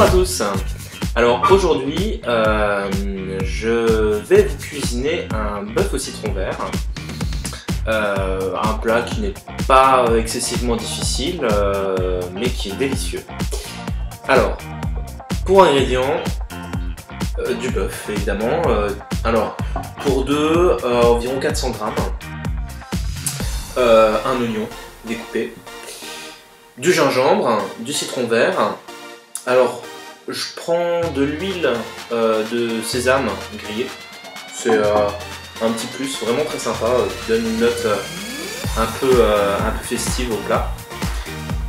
à tous. Alors aujourd'hui, je vais vous cuisiner un bœuf au citron vert. Un plat qui n'est pas excessivement difficile, mais qui est délicieux. Alors, pour ingrédients, du bœuf évidemment. Alors, pour deux, environ 400 grammes. Un oignon découpé. Du gingembre, du citron vert. Alors, je prends de l'huile de sésame grillée. C'est un petit plus, vraiment très sympa, qui donne une note un peu festive au plat.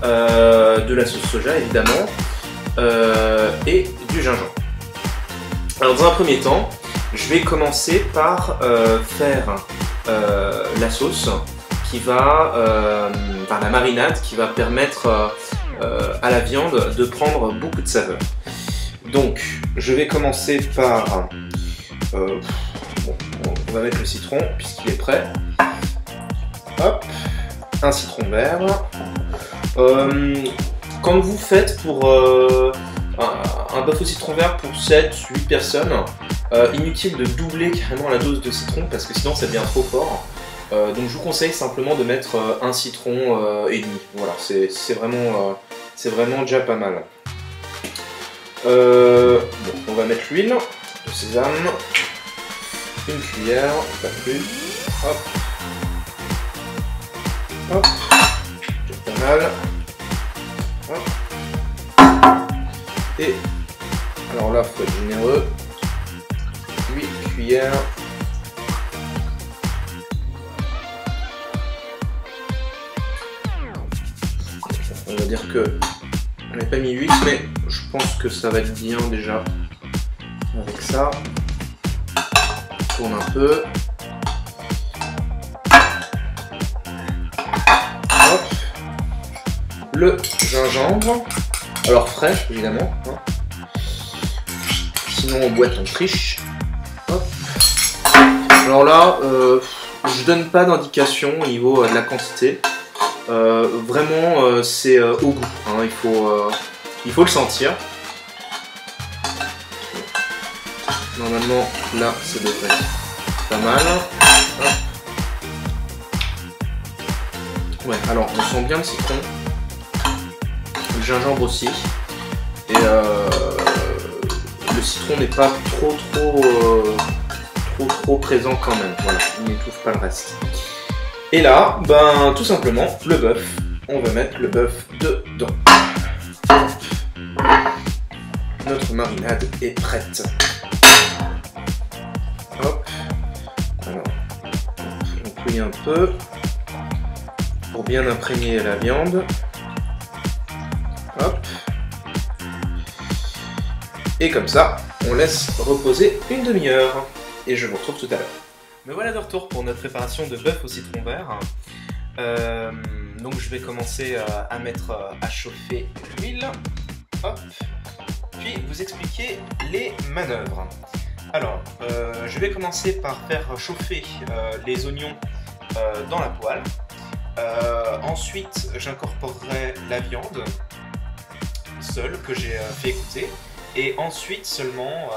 De la sauce soja évidemment, et du gingembre. Alors dans un premier temps, je vais commencer par faire la sauce qui va, par la marinade qui va permettre à la viande de prendre beaucoup de saveur. Donc je vais commencer par, bon, on va mettre le citron puisqu'il est prêt. Hop, un citron vert. Quand vous faites pour un bœuf au citron vert pour 7-8 personnes, inutile de doubler carrément la dose de citron parce que sinon ça devient trop fort. Donc je vous conseille simplement de mettre un citron et demi. Voilà, c'est vraiment déjà pas mal. Bon, on va mettre l'huile de sésame, une cuillère, pas plus. Hop, hop, c'est pas mal. Hop. Et alors là, faut être généreux. 8 cuillères. On va dire que on n'a pas mis 8, mais je pense que ça va être bien déjà avec ça. On tourne un peu. Hop. Le gingembre, alors frais évidemment, hein. Sinon en boîte on triche. Hop. Alors là, je donne pas d'indication au niveau de la quantité. Vraiment c'est au goût, hein. Il faut le sentir. Normalement là ça devrait être pas mal. Hop. Ouais, alors on sent bien le citron, le gingembre aussi, et le citron n'est pas trop présent quand même. Voilà, il n'étouffe pas le reste. Et là, ben tout simplement, le bœuf. On va mettre le bœuf dedans. Notre marinade est prête. Hop. Alors, on cuit un peu pour bien imprégner la viande. Hop. Et comme ça, on laisse reposer une demi-heure. Et je vous retrouve tout à l'heure. Me voilà de retour pour notre préparation de bœuf au citron vert. Donc je vais commencer à mettre à chauffer l'huile. Hop. Puis vous expliquer les manœuvres. Alors, je vais commencer par faire chauffer les oignons dans la poêle. Ensuite, j'incorporerai la viande seule que j'ai fait égoutter. Et ensuite seulement,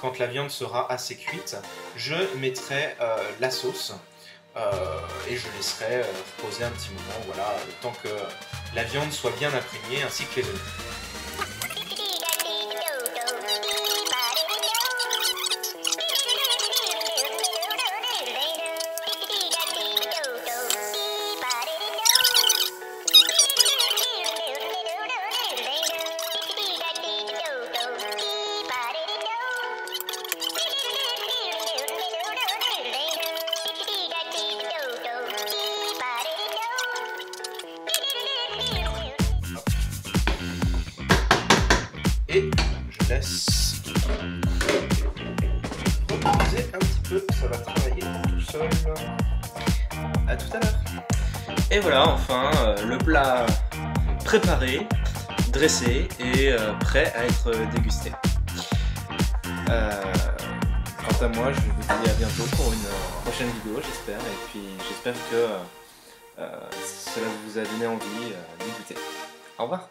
quand la viande sera assez cuite, je mettrai la sauce et je laisserai reposer un petit moment, voilà, le temps que la viande soit bien imprégnée ainsi que les oignons. Et je laisse reposer un petit peu, ça va travailler tout seul. A tout à l'heure. Et voilà, enfin, le plat préparé, dressé et prêt à être dégusté. Quant à moi, je vous dis à bientôt pour une prochaine vidéo, j'espère. Et puis j'espère que cela vous a donné envie d'y goûter. Au revoir.